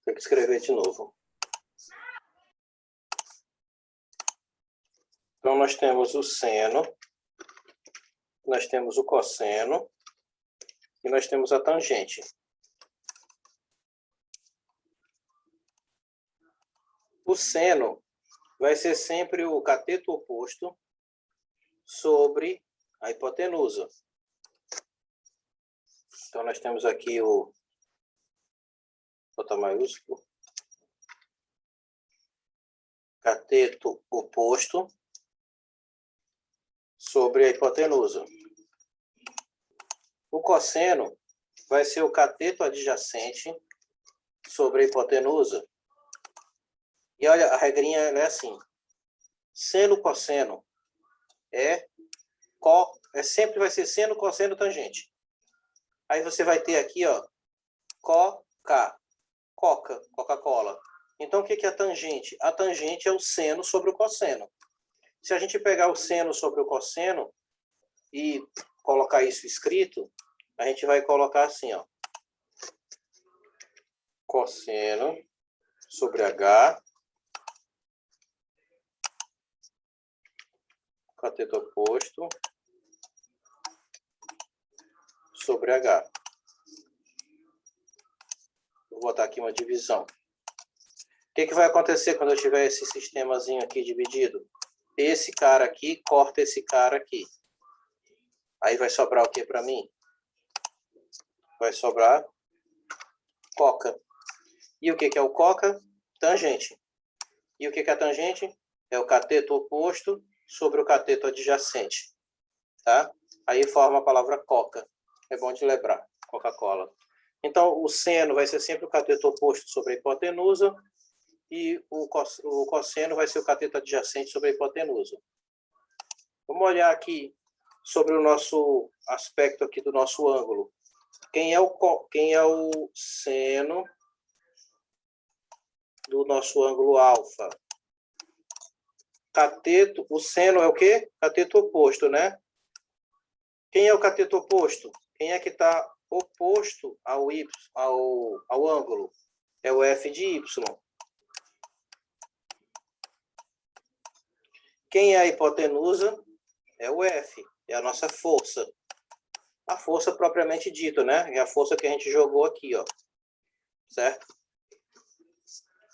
Tem que escrever de novo. Então, nós temos o seno, nós temos o cosseno e nós temos a tangente. O seno vai ser sempre o cateto oposto sobre a hipotenusa. Então, nós temos aqui o J maiúsculo, cateto oposto sobre a hipotenusa. O cosseno vai ser o cateto adjacente sobre a hipotenusa. E olha, a regrinha é assim. Seno, cosseno sempre vai ser seno, cosseno, tangente. Aí você vai ter aqui, ó, Coca, Coca-Cola. Então, o que é a tangente? A tangente é o seno sobre o cosseno. Se a gente pegar o seno sobre o cosseno e colocar isso escrito, a gente vai colocar assim, ó. Cosseno sobre H, cateto oposto sobre H. Vou botar aqui uma divisão. O que vai acontecer quando eu tiver esse sistemazinho aqui dividido? Esse cara aqui corta esse cara aqui. Aí vai sobrar o que para mim? Vai sobrar coca. E o que é o coca? Tangente. E o que é a tangente? É o cateto oposto sobre o cateto adjacente. Tá? Aí forma a palavra coca. É bom de lembrar. Coca-Cola. Então, o seno vai ser sempre o cateto oposto sobre a hipotenusa e o cosseno vai ser o cateto adjacente sobre a hipotenusa. Vamos olhar aqui sobre o nosso aspecto aqui do nosso ângulo. Quem é o seno do nosso ângulo alfa? Cateto, o seno é o quê? Cateto oposto, né? Quem é o cateto oposto? Quem é que está oposto ao ângulo? É o F de Y. Quem é a hipotenusa? É o F, é a nossa força. A força propriamente dita, né? É a força que a gente jogou aqui, ó. Certo?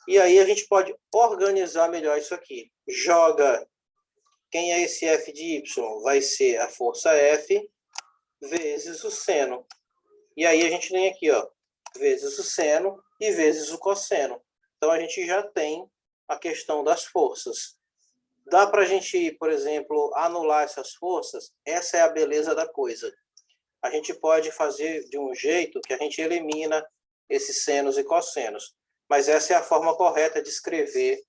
E aí a gente pode organizar melhor isso aqui. Joga. Quem é esse F de Y? Vai ser a força F vezes o seno. E aí a gente tem aqui, ó, vezes o seno e vezes o cosseno. Então a gente já tem a questão das forças. Dá para a gente, por exemplo, anular essas forças? Essa é a beleza da coisa. A gente pode fazer de um jeito que a gente elimina esses senos e cossenos. Mas essa é a forma correta de escrever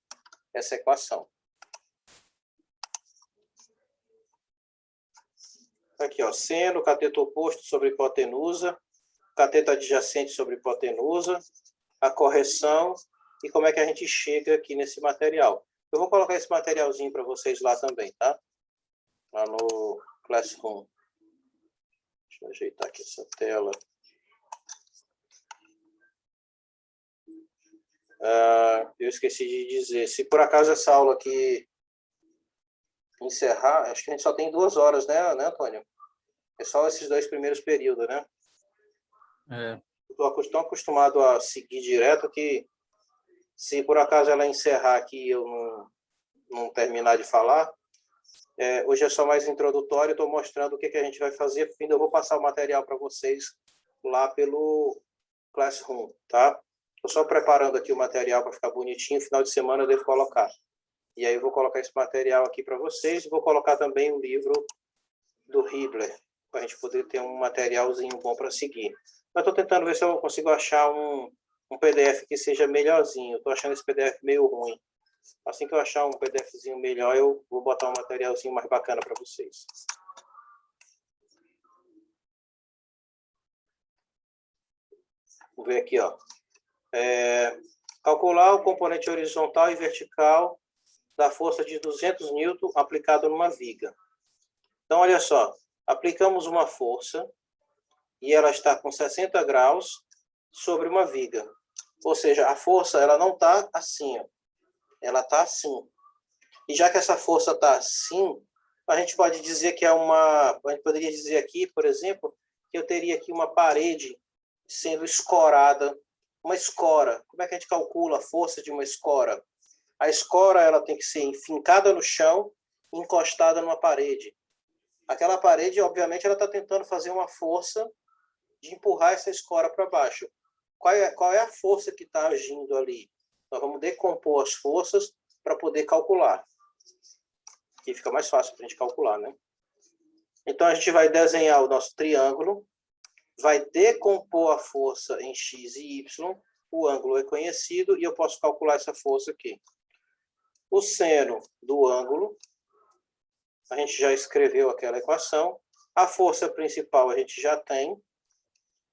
essa equação. Aqui, ó, seno, cateto oposto sobre hipotenusa, cateto adjacente sobre hipotenusa, a correção e como é que a gente chega aqui nesse material. Eu vou colocar esse materialzinho para vocês lá também, tá? Lá no Classroom. Deixa eu ajeitar aqui essa tela. Eu esqueci de dizer, se por acaso essa aula aqui encerrar, acho que a gente só tem 2 horas, né, Antônio? É só esses 2 primeiros períodos, né? É. Estou tão acostumado a seguir direto que se por acaso ela encerrar aqui e eu não terminar de falar, hoje é só mais introdutório, estou mostrando o que a gente vai fazer, porque ainda eu vou passar o material para vocês lá pelo Classroom, tá? Estou só preparando aqui o material para ficar bonitinho, final de semana eu devo colocar. E aí eu vou colocar esse material aqui para vocês, e vou colocar também o livro do Hibbeler, para a gente poder ter um materialzinho bom para seguir. Mas estou tentando ver se eu consigo achar um PDF que seja melhorzinho. Estou achando esse PDF meio ruim. Assim que eu achar um PDFzinho melhor, eu vou botar um materialzinho mais bacana para vocês. Vou ver aqui, ó. Calcular o componente horizontal e vertical da força de 200 N aplicado numa viga. Então, olha só. Aplicamos uma força e ela está com 60 graus sobre uma viga. Ou seja, a força ela não está assim, ó. Ela está assim. E já que essa força está assim, a gente pode dizer que é uma... A gente poderia dizer aqui, por exemplo, que eu teria aqui uma parede sendo escorada, uma escora. Como é que a gente calcula a força de uma escora? A escora ela tem que ser enfincada no chão, encostada numa parede. Aquela parede, obviamente, ela está tentando fazer uma força de empurrar essa escora para baixo. Qual é a força que está agindo ali? Nós vamos decompor as forças para poder calcular. Aqui fica mais fácil para a gente calcular, né? Então, a gente vai desenhar o nosso triângulo, vai decompor a força em x e y, o ângulo é conhecido e eu posso calcular essa força aqui. O seno do ângulo, a gente já escreveu aquela equação, a força principal a gente já tem,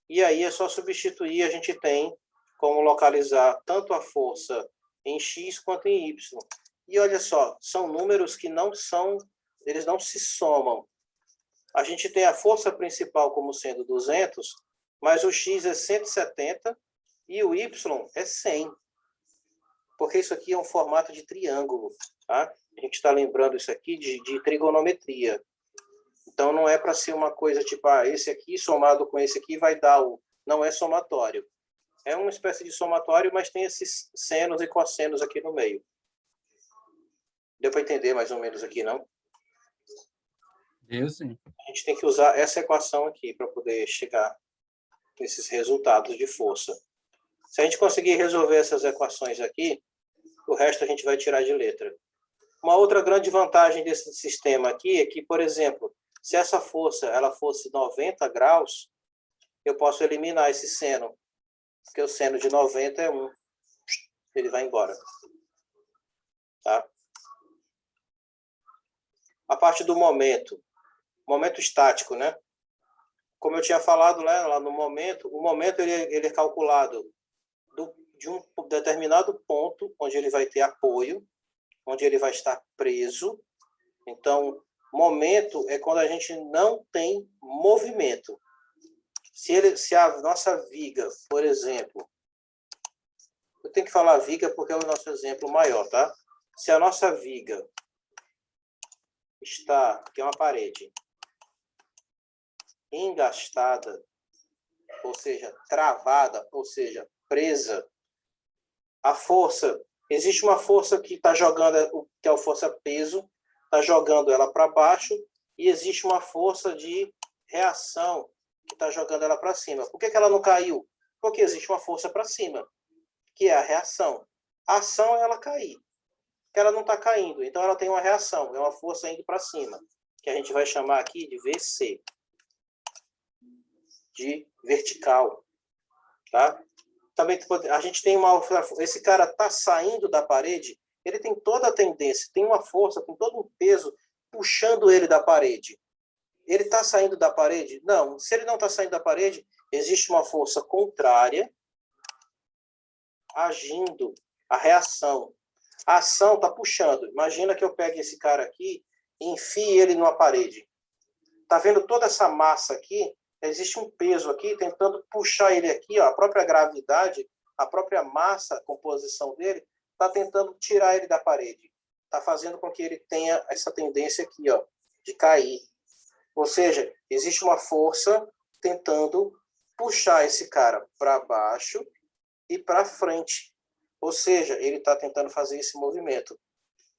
e aí é só substituir, a gente tem como localizar tanto a força em x quanto em y. E olha só, são números que não são, eles não se somam. A gente tem a força principal como sendo 200, mas o x é 170 e o y é 100. Porque isso aqui é um formato de triângulo, tá? A gente está lembrando isso aqui de trigonometria. Então, não é para ser uma coisa tipo, esse aqui somado com esse aqui vai dar o... Não é somatório. É uma espécie de somatório, mas tem esses senos e cossenos aqui no meio. Deu para entender mais ou menos aqui, não? Eu sim. A gente tem que usar essa equação aqui para poder chegar nesses resultados de força. Se a gente conseguir resolver essas equações aqui, o resto a gente vai tirar de letra. Uma outra grande vantagem desse sistema aqui é que, por exemplo, se essa força ela fosse 90 graus, eu posso eliminar esse seno, porque o seno de 90 é 1. Ele vai embora. Tá? A parte do momento estático, né? Como eu tinha falado, né, lá no momento, o momento ele é calculado de um determinado ponto, onde ele vai ter apoio, onde ele vai estar preso. Então, momento é quando a gente não tem movimento. Se a nossa viga, por exemplo, eu tenho que falar viga porque é o nosso exemplo maior, tá? Se a nossa viga está, que é uma parede, engastada, ou seja, travada, ou seja, presa, a força, existe uma força que está jogando, que é a força peso, está jogando ela para baixo, e existe uma força de reação que está jogando ela para cima. Por que ela não caiu? Porque existe uma força para cima, que é a reação. A ação é ela cair, que ela não está caindo, então ela tem uma reação, é uma força indo para cima, que a gente vai chamar aqui de VC, de vertical, tá? Também a gente tem esse cara está saindo da parede, ele tem toda a tendência, tem uma força, tem todo um peso puxando ele da parede. Ele está saindo da parede? Não. Se ele não está saindo da parede, existe uma força contrária agindo, a reação. A ação está puxando. Imagina que eu pegue esse cara aqui e enfie ele numa parede. Está vendo toda essa massa aqui? Existe um peso aqui tentando puxar ele aqui, ó, a própria gravidade, a própria massa, a composição dele, está tentando tirar ele da parede. Está fazendo com que ele tenha essa tendência aqui, ó, de cair. Ou seja, existe uma força tentando puxar esse cara para baixo e para frente. Ou seja, ele está tentando fazer esse movimento.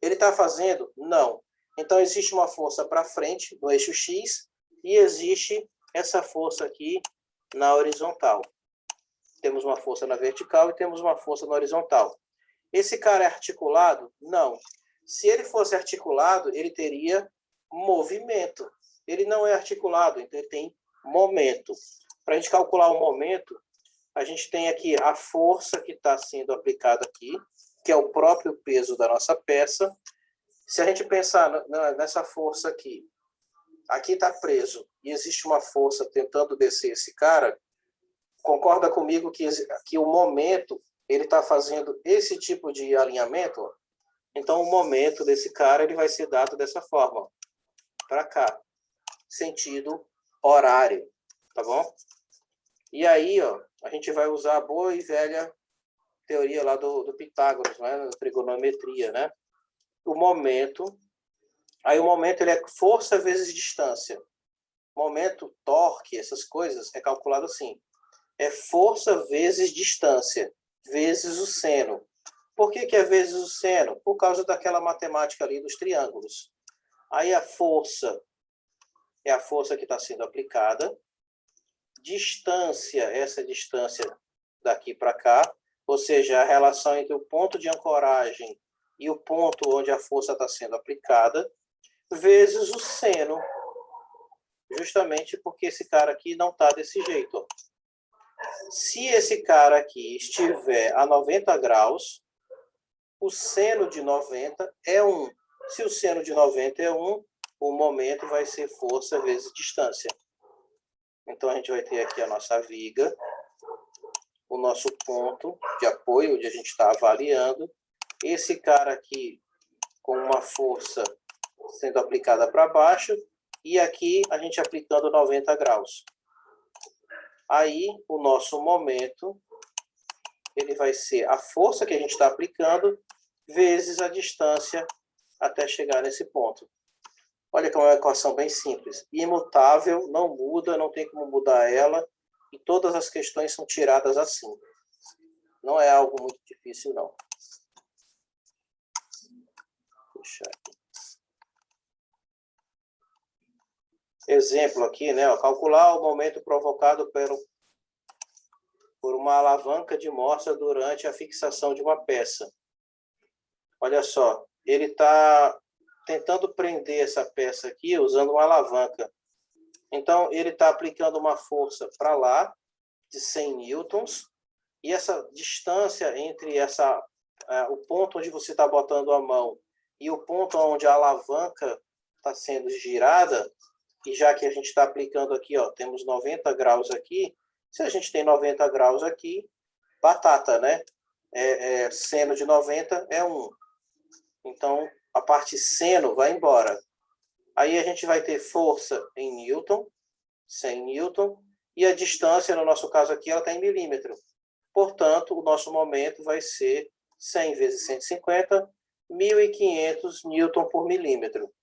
Ele está fazendo? Não. Então, existe uma força para frente, no eixo X, e existe essa força aqui na horizontal. Temos uma força na vertical e temos uma força na horizontal. Esse cara é articulado? Não. Se ele fosse articulado, ele teria movimento. Ele não é articulado, então ele tem momento. Para a gente calcular o momento, a gente tem aqui a força que está sendo aplicada aqui, que é o próprio peso da nossa peça. Se a gente pensar nessa força aqui, aqui está preso, e existe uma força tentando descer esse cara, concorda comigo que o momento, ele está fazendo esse tipo de alinhamento? Ó. Então, o momento desse cara ele vai ser dado dessa forma, para cá, sentido horário, tá bom? E aí, ó, a gente vai usar a boa e velha teoria lá do Pitágoras, né? Da trigonometria, né? O momento, aí o momento ele é força vezes distância. Momento, torque, essas coisas, é calculado assim. É força vezes distância, vezes o seno. Por que é vezes o seno? Por causa daquela matemática ali dos triângulos. Aí a força é a força que está sendo aplicada. Distância, essa distância daqui para cá, ou seja, a relação entre o ponto de ancoragem e o ponto onde a força está sendo aplicada, vezes o seno, justamente porque esse cara aqui não está desse jeito. Ó. Se esse cara aqui estiver a 90 graus, o seno de 90 é 1. Se o seno de 90 é 1, o momento vai ser força vezes distância. Então, a gente vai ter aqui a nossa viga, o nosso ponto de apoio, onde a gente está avaliando. Esse cara aqui com uma força sendo aplicada para baixo, e aqui a gente aplicando 90 graus. Aí, o nosso momento, ele vai ser a força que a gente está aplicando, vezes a distância até chegar nesse ponto. Olha que é uma equação bem simples. Imutável, não muda, não tem como mudar ela, e todas as questões são tiradas assim. Não é algo muito difícil, não. Vou fechar aqui. Exemplo aqui, né? Calcular o momento provocado por uma alavanca de morsa durante a fixação de uma peça. Olha só, ele está tentando prender essa peça aqui usando uma alavanca. Então, ele está aplicando uma força para lá, de 100 newtons, e essa distância entre o ponto onde você está botando a mão e o ponto onde a alavanca está sendo girada, e já que a gente está aplicando aqui, ó, temos 90 graus aqui, se a gente tem 90 graus aqui, batata, né? Seno de 90 é 1. Então, a parte seno vai embora. Aí a gente vai ter força em newton, 100 newton, e a distância, no nosso caso aqui, ela está em milímetro. Portanto, o nosso momento vai ser 100 vezes 150, 1.500 newton por milímetro.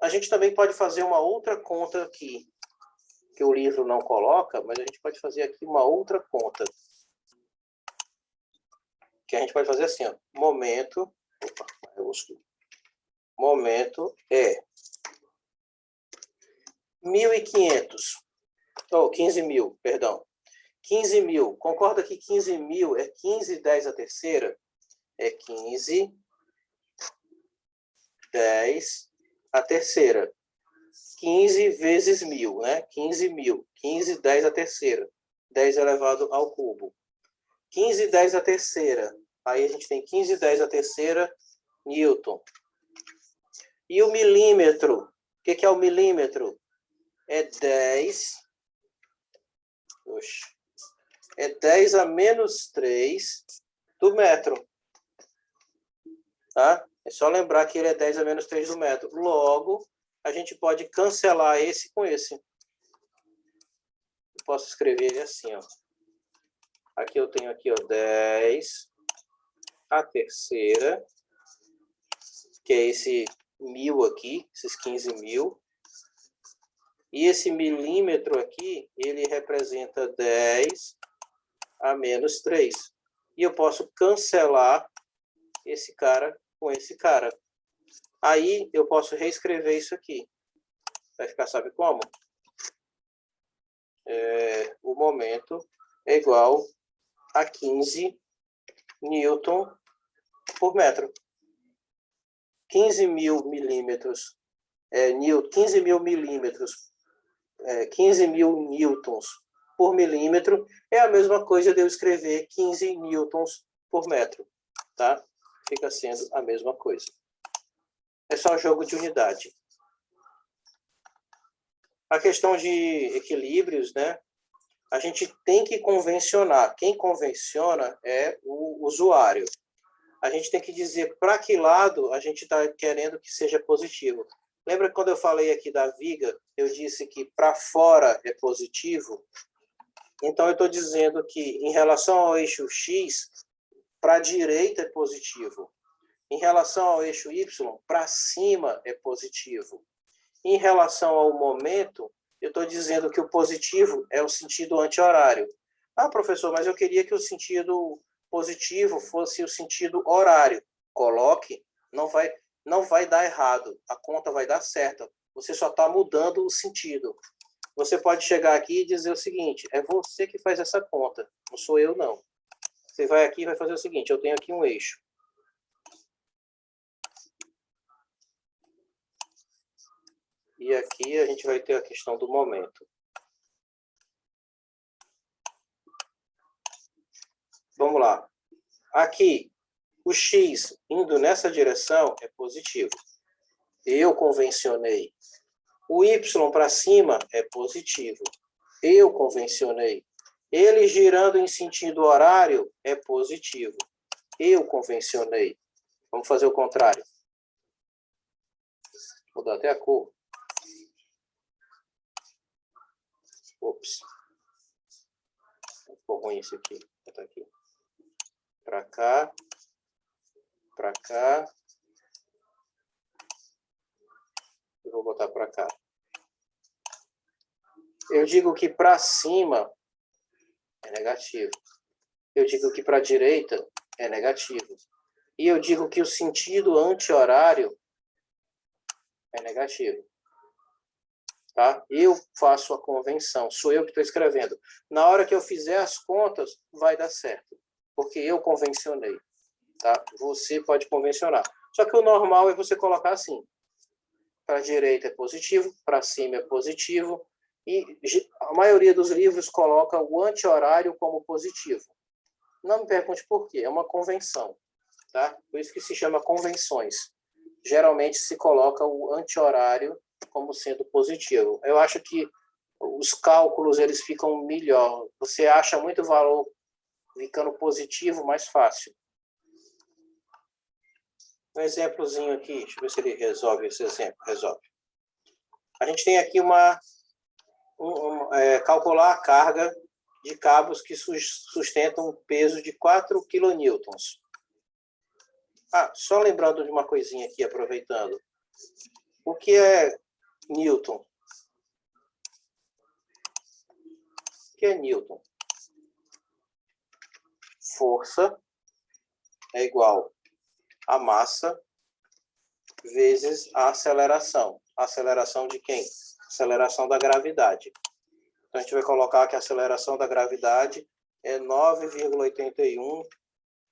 A gente também pode fazer uma outra conta aqui, que o livro não coloca, mas a gente pode fazer aqui uma outra conta. Que a gente pode fazer assim, ó, momento é 1.500, ou 15.000, perdão. 15.000, concorda que 15.000 é 15 10 a terceira? É 15 10 a terceira. 15 vezes 1.000, né? 15.000. 15 10 a terceira. 10 elevado ao cubo. 15 10 a terceira. Aí a gente tem 15 10 a terceira newton. E o milímetro? O que é o milímetro? É 10. Oxe. É 10 a menos 3 do metro. Tá? É só lembrar que ele é 10 a menos 3 do metro. Logo, a gente pode cancelar esse com esse. Eu posso escrever ele assim, ó. Aqui eu tenho aqui, ó, 10 a terceira, que é esse 1.000 aqui, esses 15.000. E esse milímetro aqui, ele representa 10 a menos 3. E eu posso cancelar esse cara com esse cara. Aí eu posso reescrever isso aqui. Vai ficar, sabe como? O momento é igual a 15 newton por metro. 15.000 milímetros, 15.000 milímetros, 15.000 newtons por milímetro é a mesma coisa de eu escrever 15 newtons por metro, tá? Fica sendo a mesma coisa. É só jogo de unidade. A questão de equilíbrios, né? A gente tem que convencionar. Quem convenciona é o usuário. A gente tem que dizer para que lado a gente está querendo que seja positivo. Lembra quando eu falei aqui da viga, eu disse que para fora é positivo? Então, eu estou dizendo que, em relação ao eixo X, para a direita é positivo. Em relação ao eixo Y, para cima é positivo. Em relação ao momento, eu estou dizendo que o positivo é o sentido anti-horário. Ah, professor, mas eu queria que o sentido positivo fosse o sentido horário. Coloque, não vai dar errado. A conta vai dar certa. Você só está mudando o sentido. Você pode chegar aqui e dizer o seguinte, é você que faz essa conta, não sou eu, não. Você vai aqui e vai fazer o seguinte, eu tenho aqui um eixo. E aqui a gente vai ter a questão do momento. Vamos lá. Aqui, o X indo nessa direção é positivo. Eu convencionei. O Y para cima é positivo. Eu convencionei. Ele girando em sentido horário é positivo. Eu convencionei. Vamos fazer o contrário. Vou dar até a cor. Ops. Ficou ruim isso aqui. Vou botar aqui. Para cá. Para cá. E vou botar para cá. Eu digo que para cima é negativo. Eu digo que para a direita é negativo. E eu digo que o sentido anti-horário é negativo. Tá? Eu faço a convenção, sou eu que estou escrevendo. Na hora que eu fizer as contas, vai dar certo, porque eu convencionei. Tá? Você pode convencionar. Só que o normal é você colocar assim. Para a direita é positivo, para cima é positivo, e a maioria dos livros coloca o anti-horário como positivo. Não me pergunte por quê, é uma convenção. Tá? Por isso que se chama convenções. Geralmente se coloca o anti-horário como sendo positivo. Eu acho que os cálculos eles ficam melhor. Você acha muito valor ficando positivo mais fácil. Um exemplozinho aqui, deixa eu ver se ele resolve esse exemplo. Resolve. A gente tem aqui calcular a carga de cabos que sustentam um peso de 4 kN. Só lembrando de uma coisinha aqui, aproveitando. O que é Newton? O que é Newton? Força é igual a massa vezes a aceleração. A aceleração de quem? Aceleração da gravidade. Então, a gente vai colocar que a aceleração da gravidade é 9,81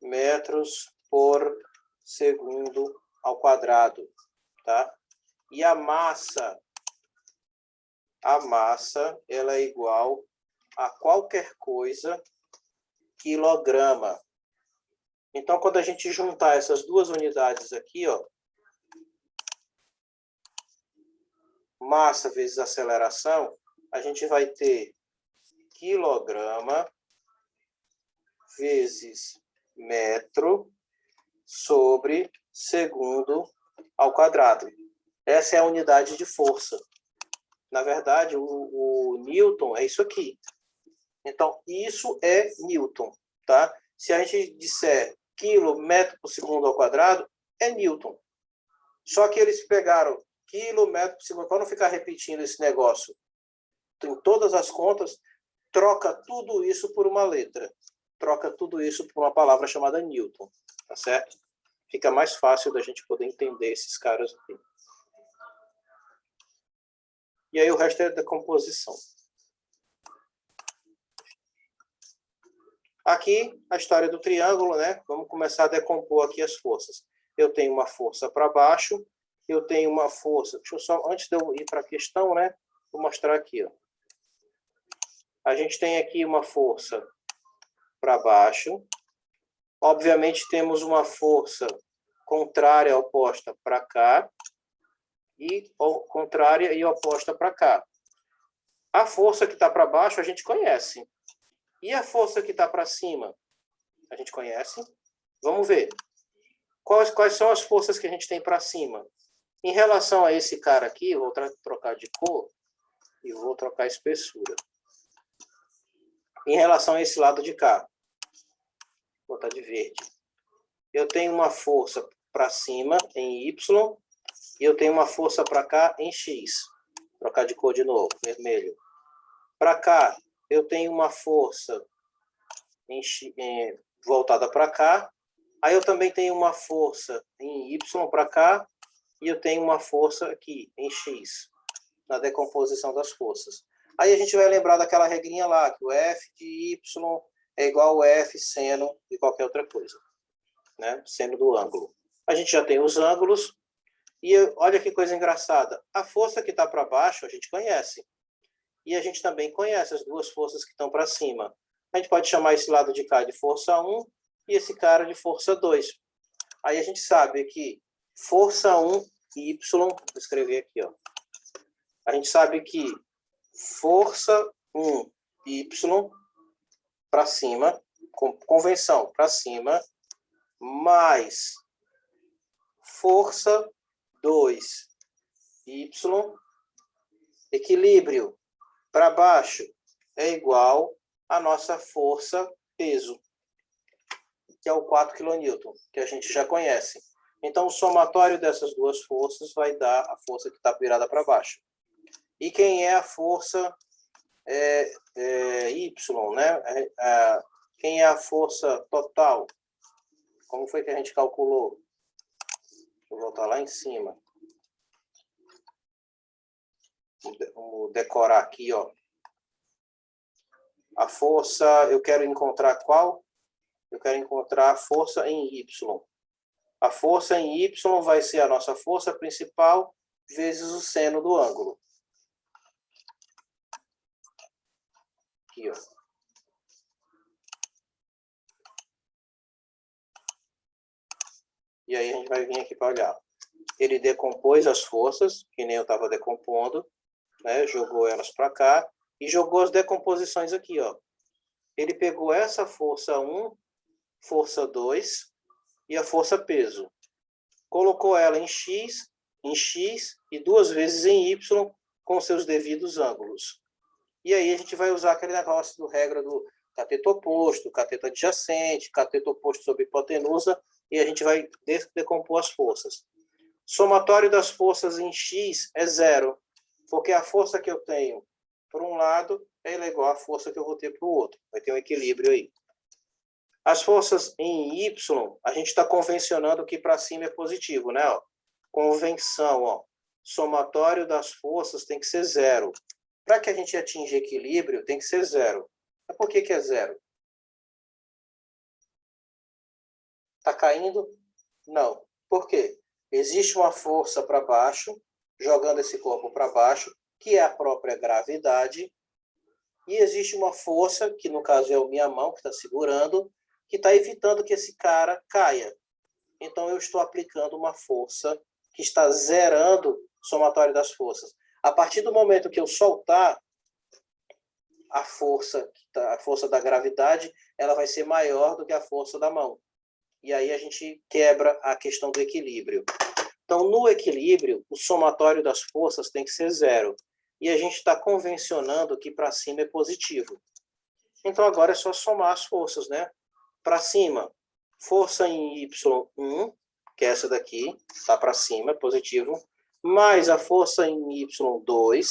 metros por segundo ao quadrado. Tá? E a massa ela é igual a qualquer coisa quilograma. Então, quando a gente juntar essas duas unidades aqui, ó, massa vezes aceleração, a gente vai ter quilograma vezes metro sobre segundo ao quadrado. Essa é a unidade de força. Na verdade, o Newton é isso aqui. Então, isso é Newton, tá? Se a gente disser quilômetro por segundo ao quadrado, é Newton. Só que eles pegaram quilômetro por segundo, para não ficar repetindo esse negócio em todas as contas, troca tudo isso por uma letra. Troca tudo isso por uma palavra chamada Newton, tá certo? Fica mais fácil da gente poder entender esses caras aqui. E aí o resto é decomposição. Aqui, a história do triângulo, né? Vamos começar a decompor aqui as forças. Eu tenho uma força para baixo, eu tenho uma força... Deixa eu só, antes de eu ir para a questão, né? Vou mostrar aqui, ó. A gente tem aqui uma força para baixo. Obviamente, temos uma força contrária oposta para cá. E contrária e oposta para cá. A força que está para baixo, a gente conhece. E a força que está para cima? A gente conhece? Vamos ver. Quais são as forças que a gente tem para cima? Em relação a esse cara aqui, eu vou trocar de cor e vou trocar a espessura. em relação a esse lado de cá. Vou botar de verde. Eu tenho uma força para cima em Y e eu tenho uma força para cá em X. Vou trocar de cor de novo, vermelho. Para cá, eu tenho uma força voltada para cá. Aí eu também tenho uma força em Y para cá e eu tenho uma força aqui em X, na decomposição das forças. Aí a gente vai lembrar daquela regrinha lá, que o F de Y é igual ao F seno de qualquer outra coisa, né? Seno do ângulo. A gente já tem os ângulos e olha que coisa engraçada. A força que está para baixo a gente conhece. E a gente também conhece as duas forças que estão para cima. A gente pode chamar esse lado de cá de força 1 e esse cara de força 2. Aí a gente sabe que força 1 y, vou escrever aqui, ó. A gente sabe que força 1 y para cima, convenção para cima, mais força 2 y, equilíbrio para baixo, é igual a nossa força peso, que é o 4 kN, que a gente já conhece. Então, o somatório dessas duas forças vai dar a força que está virada para baixo. E quem é a força Y, né? Quem é a força total? Como foi que a gente calculou? Vou voltar lá em cima. Vamos decorar aqui, ó. A força, eu quero encontrar qual? Eu quero encontrar a força em Y. A força em Y vai ser a nossa força principal vezes o seno do ângulo. Aqui, ó. E aí a gente vai vir aqui para olhar. Ele decompôs as forças, que nem eu estava decompondo, né? Jogou elas para cá e jogou as decomposições aqui, ó. Ele pegou essa força 1, força 2 e a força peso. Colocou ela em X e duas vezes em Y com seus devidos ângulos. E aí a gente vai usar aquele negócio do regra do cateto oposto, cateto adjacente, cateto oposto sobre hipotenusa, e a gente vai decompor as forças. Somatório das forças em X é 0, porque a força que eu tenho por um lado é igual à força que eu vou ter para o outro. Vai ter um equilíbrio aí. As forças em Y, a gente está convencionando que para cima é positivo, né? Ó, convenção, ó. Somatório das forças tem que ser 0. Para que a gente atinja equilíbrio, tem que ser 0. Mas por que é 0? Está caindo? Não. Por quê? Existe uma força para baixo, jogando esse corpo para baixo, que é a própria gravidade, e existe uma força, que no caso é a minha mão que está segurando, que está evitando que esse cara caia. Então eu estou aplicando uma força que está zerando o somatório das forças. A partir do momento que eu soltar a força da gravidade, ela vai ser maior do que a força da mão. E aí a gente quebra a questão do equilíbrio. Então, no equilíbrio, o somatório das forças tem que ser 0. E a gente está convencionando que para cima é positivo. Então, agora é só somar as forças, né? Para cima, força em Y1, que é essa daqui, está para cima, é positivo, mais a força em Y2,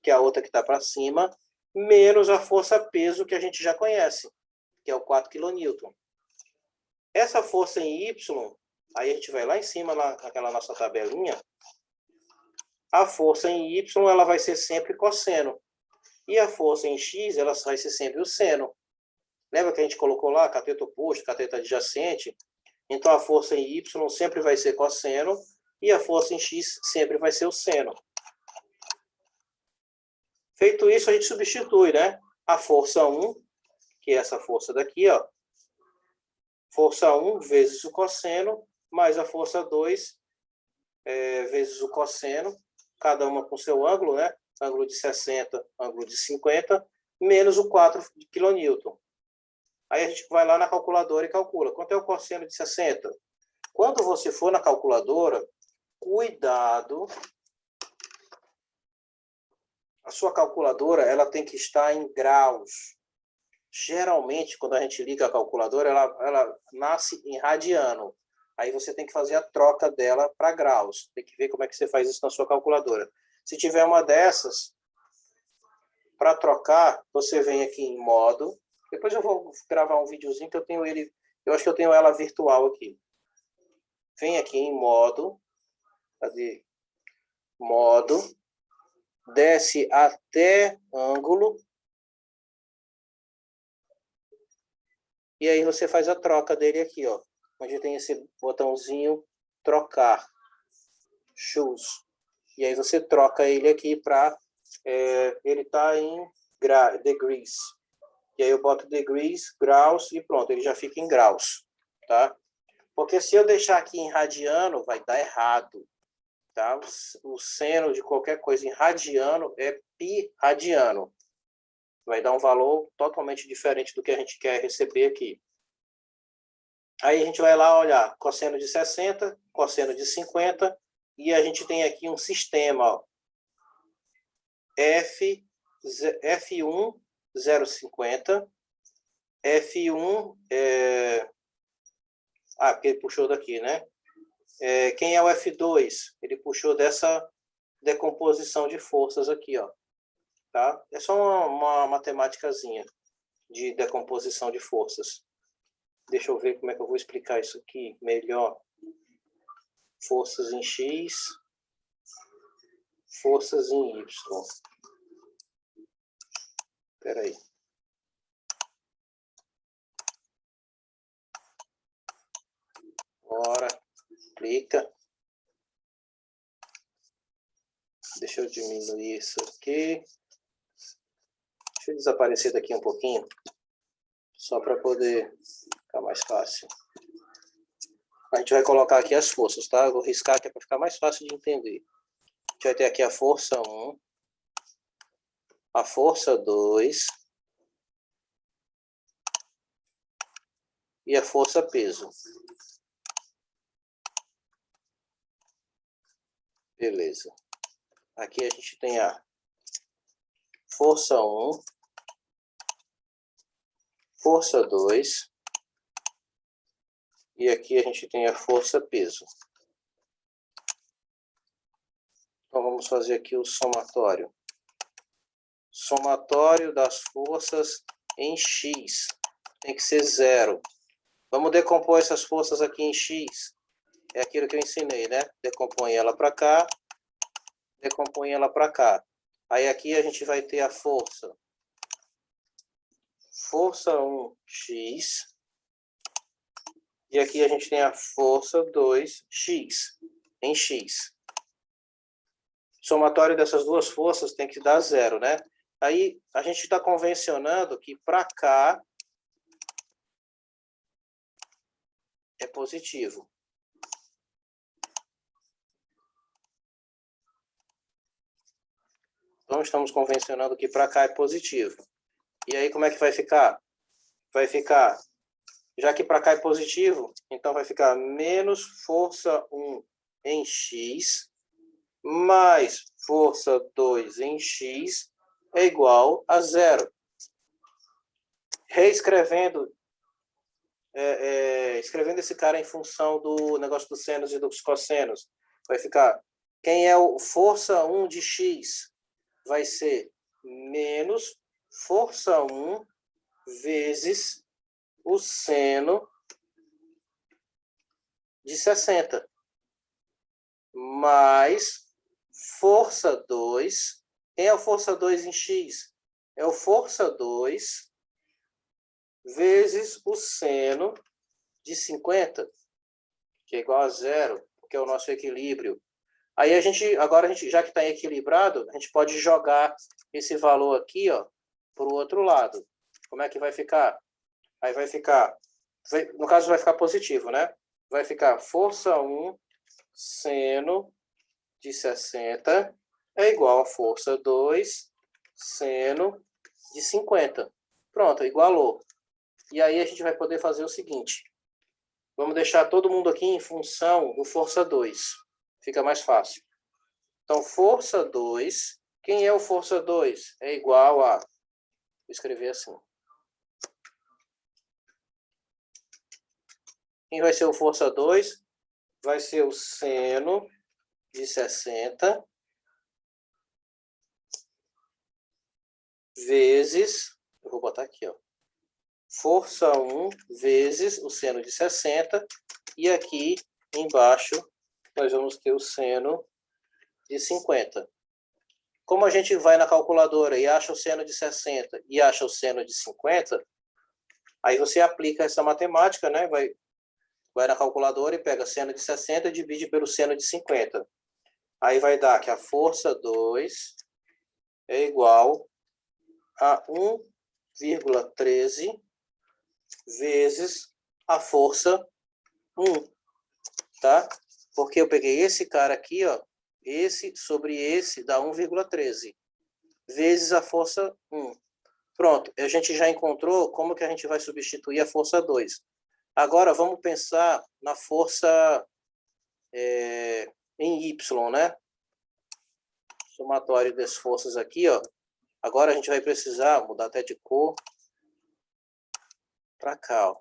que é a outra que está para cima, menos a força peso que a gente já conhece, que é o 4 kN. Essa força em Y, aí a gente vai lá em cima, naquela nossa tabelinha, a força em Y ela vai ser sempre cosseno. E a força em X ela vai ser sempre o seno. Lembra que a gente colocou lá cateto oposto, cateto adjacente? Então a força em Y sempre vai ser cosseno e a força em X sempre vai ser o seno. Feito isso, a gente substitui, né? A força 1, que é essa força daqui, ó. Força 1 vezes o cosseno, mais a força 2 vezes o cosseno, cada uma com seu ângulo, né? Ângulo de 60, ângulo de 50, menos o 4 kN. Aí a gente vai lá na calculadora e calcula. Quanto é o cosseno de 60? Quando você for na calculadora, cuidado. A sua calculadora ela tem que estar em graus. Geralmente, quando a gente liga a calculadora, ela nasce em radiano. Aí você tem que fazer a troca dela para graus. Tem que ver como é que você faz isso na sua calculadora. Se tiver uma dessas, para trocar, você vem aqui em modo. Depois eu vou gravar um videozinho que eu tenho ele. Eu acho que eu tenho ela virtual aqui. Vem aqui em modo. Cadê? Modo. Desce até ângulo. E aí você faz a troca dele aqui, ó. Onde tem esse botãozinho trocar. Choose. E aí você troca ele aqui para... ele está em degrees. E aí eu boto degrees, graus e pronto. Ele já fica em graus. Tá? Porque se eu deixar aqui em radiano, vai dar errado. Tá? O seno de qualquer coisa em radiano é pi radiano. Vai dar um valor totalmente diferente do que a gente quer receber aqui. Aí a gente vai lá olhar cosseno de 60, cosseno de 50, e a gente tem aqui um sistema, ó, F1 0,50, F1 porque ele puxou daqui, né? Quem é o F2? Ele puxou dessa decomposição de forças aqui, ó. Tá? É só uma matemáticazinha de decomposição de forças. Deixa eu ver como é que eu vou explicar isso aqui melhor. Forças em X, forças em Y. Espera aí. Bora, clica. Deixa eu diminuir isso aqui. Deixa eu desaparecer daqui um pouquinho, só para poder ficar mais fácil. A gente vai colocar aqui as forças, tá? Eu vou riscar aqui para ficar mais fácil de entender. A gente vai ter aqui a força 1, a força 2 e a força peso. Beleza. Aqui a gente tem a força 1, força 2 e aqui a gente tem a força peso. Então vamos fazer aqui o somatório. Somatório das forças em X tem que ser 0. Vamos decompor essas forças aqui em X. É aquilo que eu ensinei, né? Decompõe ela para cá, decompõe ela para cá. Aí aqui a gente vai ter a força. Força 1x. E aqui a gente tem a força 2x em x. O somatório dessas duas forças tem que dar 0, né? Aí a gente está convencionando que para cá é positivo. Então estamos convencionando que para cá é positivo. E aí como é que vai ficar? Vai ficar, já que para cá é positivo, então vai ficar menos força 1 em x, mais força 2 em x, é igual a 0. Reescrevendo, escrevendo esse cara em função do negócio dos senos e dos cossenos, vai ficar, quem é o força 1 de x? Vai ser menos força 1 vezes o seno de 60, mais força 2. Quem é o força 2 em x? É o força 2 vezes o seno de 50, que é igual a 0, que é o nosso equilíbrio. Aí agora a gente, já que está equilibrado, a gente pode jogar esse valor aqui, ó, para o outro lado. Como é que vai ficar? Aí vai ficar, no caso vai ficar positivo, né? Vai ficar força 1 seno de 60 é igual a força 2 seno de 50. Pronto, igualou. E aí a gente vai poder fazer o seguinte. Vamos deixar todo mundo aqui em função do força 2. Fica mais fácil. Então, força 2. Quem é o força 2? É igual a... Vou escrever assim. Quem vai ser o força 2? Vai ser o seno de 60 vezes, eu vou botar aqui, ó, força 1 vezes o seno de 60, e aqui embaixo nós vamos ter o seno de 50. Como a gente vai na calculadora e acha o seno de 60 e acha o seno de 50, aí você aplica essa matemática, né? Vai na calculadora e pega seno de 60 e divide pelo seno de 50. Aí vai dar que a força 2 é igual a 1,13 vezes a força 1, tá? Porque eu peguei esse cara aqui, ó, esse sobre esse dá 1,13 vezes a força 1. Pronto, a gente já encontrou como que a gente vai substituir a força 2. Agora vamos pensar na força em Y, né? Somatório das forças aqui, ó. Agora a gente vai precisar mudar até de cor para cá, ó.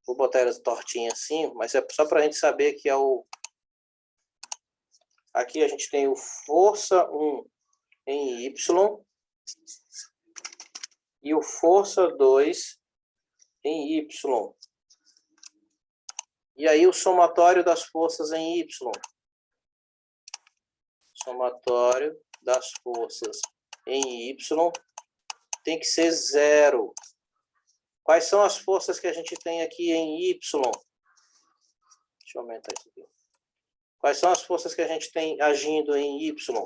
Vou botar elas tortinhas assim, mas é só para a gente saber que é o... Aqui a gente tem o força 1 em Y e o força 2 em Y. E aí o somatório das forças em Y. Somatório das forças em Y tem que ser 0. Quais são as forças que a gente tem aqui em Y? Deixa eu aumentar isso aqui. Quais são as forças que a gente tem agindo em Y?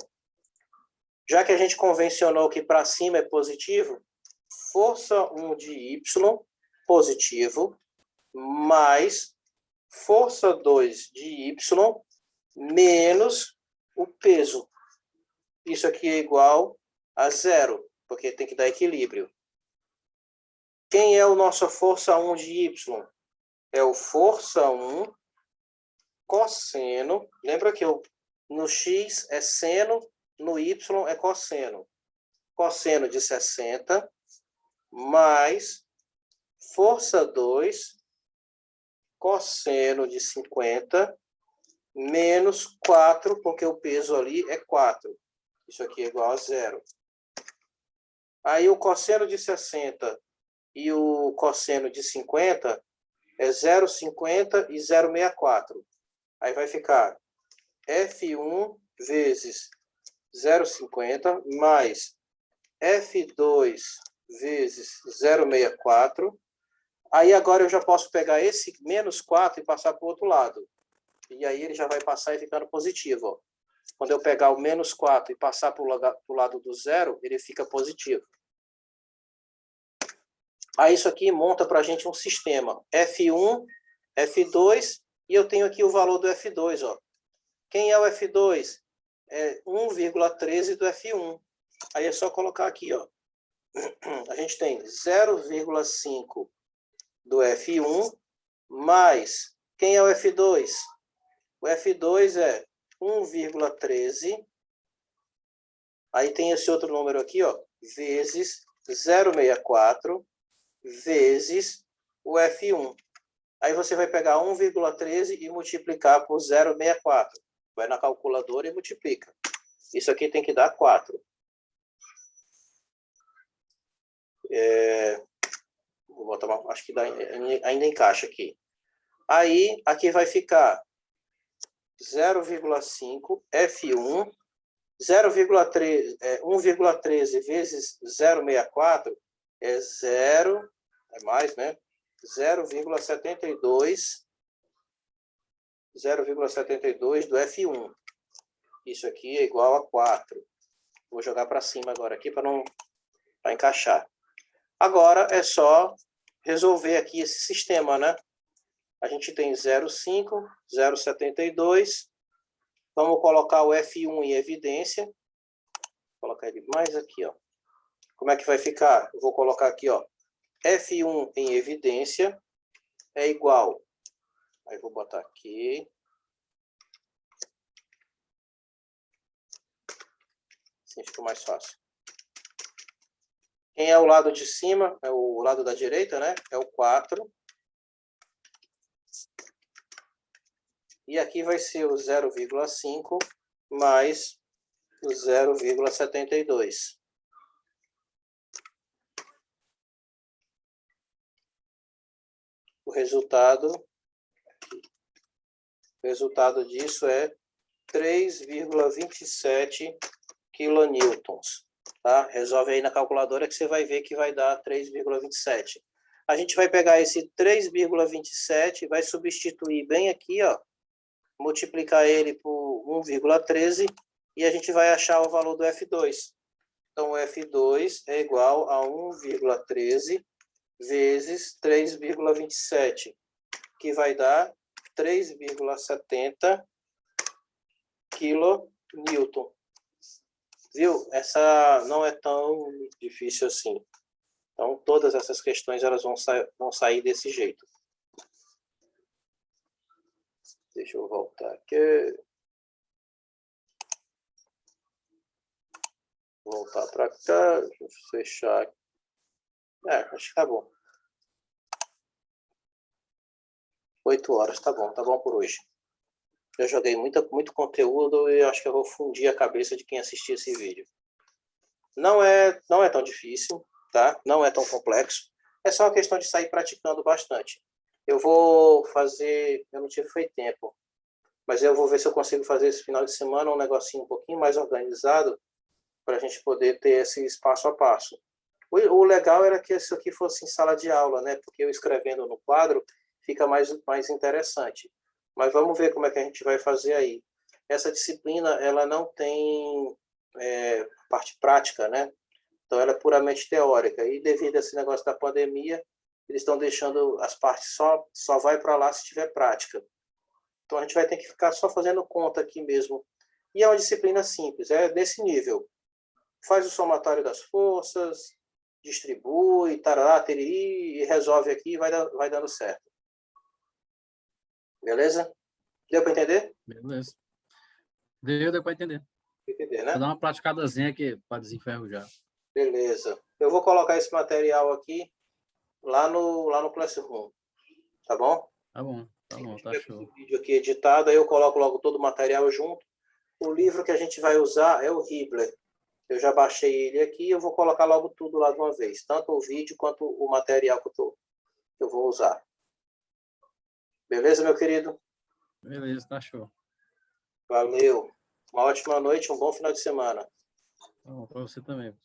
Já que a gente convencionou que para cima é positivo, força 1 de Y, positivo, mais força 2 de Y, menos o peso. Isso aqui é igual a 0, porque tem que dar equilíbrio. Quem é o nosso força 1 de Y? É o força 1 cosseno. Lembra que no X é seno, no Y é cosseno. Cosseno de 60 mais força 2 cosseno de 50 menos 4, porque o peso ali é 4. Isso aqui é igual a 0. Aí o cosseno de 60 e o cosseno de 50 é 0,50 e 0,64. Aí vai ficar F1 vezes 0,50 mais F2 vezes 0,64. Aí agora eu já posso pegar esse menos 4 e passar para o outro lado. E aí ele já vai passar e ficando positivo. Ó. Quando eu pegar o menos 4 e passar para o lado do zero, ele fica positivo. Aí isso aqui monta para a gente um sistema. F1, F2, e eu tenho aqui o valor do F2. Ó. Quem é o F2? É 1,13 do F1. Aí é só colocar aqui. Ó. A gente tem 0,5 do F1, mais... Quem é o F2? O F2 é 1,13. Aí tem esse outro número aqui, ó, vezes 0,64 vezes o F1. Aí você vai pegar 1,13 e multiplicar por 0,64. Vai na calculadora e multiplica. Isso aqui tem que dar 4. Vou botar acho que ainda encaixa aqui. Aí, aqui vai ficar 0,5 F1, 1,13 vezes 0,64 é 0, é mais, né? 0,72 do F1. Isso aqui é igual a 4. Vou jogar para cima agora aqui para encaixar. Agora é só resolver aqui esse sistema, né? A gente tem 0,5, 0,72. Vamos colocar o F1 em evidência. Vou colocar ele mais aqui, ó. Como é que vai ficar? Eu vou colocar aqui, ó. F1 em evidência é igual. Aí vou botar aqui. Assim fica mais fácil. Quem é o lado de cima? É o lado da direita, né? É o 4. E aqui vai ser o 0,5 mais o 0,72. O resultado disso é 3,27 quilonewtons. Tá? Resolve aí na calculadora que você vai ver que vai dar 3,27. A gente vai pegar esse 3,27 e vai substituir bem aqui, ó, multiplicar ele por 1,13 e a gente vai achar o valor do F2. Então, o F2 é igual a 1,13 vezes 3,27, que vai dar 3,70 kilonewton. Viu? Essa não é tão difícil assim. Então, todas essas questões elas vão sair desse jeito. Deixa eu voltar aqui. Voltar para cá. Deixa eu fechar. Acho que tá bom. 8 horas, tá bom por hoje. Eu joguei muito conteúdo e acho que eu vou fundir a cabeça de quem assistir esse vídeo. Não é tão difícil, tá? Não é tão complexo. É só uma questão de sair praticando bastante. Eu vou fazer, eu não tive tempo, mas eu vou ver se eu consigo fazer esse final de semana um negocinho um pouquinho mais organizado para a gente poder ter esse passo a passo. O legal era que isso aqui fosse em sala de aula, né? Porque eu escrevendo no quadro fica mais interessante. Mas vamos ver como é que a gente vai fazer aí. Essa disciplina, ela não tem parte prática, né? Então, ela é puramente teórica. E devido a esse negócio da pandemia, eles estão deixando as partes só vai para lá se tiver prática. Então, a gente vai ter que ficar só fazendo conta aqui mesmo. E é uma disciplina simples, é desse nível. Faz o somatório das forças, distribui, tarará, teriri, e resolve aqui e vai dando certo. Beleza? Deu para entender? Beleza. Deu para entender. Entender, Vou né? dar uma praticadazinha aqui para desenferrujar. Beleza. Eu vou colocar esse material aqui lá no Classroom. Tá bom? Tá show. O vídeo aqui editado, aí eu coloco logo todo o material junto. O livro que a gente vai usar é o Hibbeler. Eu já baixei ele aqui e eu vou colocar logo tudo lá de uma vez. Tanto o vídeo quanto o material que eu vou usar. Beleza, meu querido? Beleza, tá show. Valeu. Uma ótima noite, um bom final de semana. Para você também.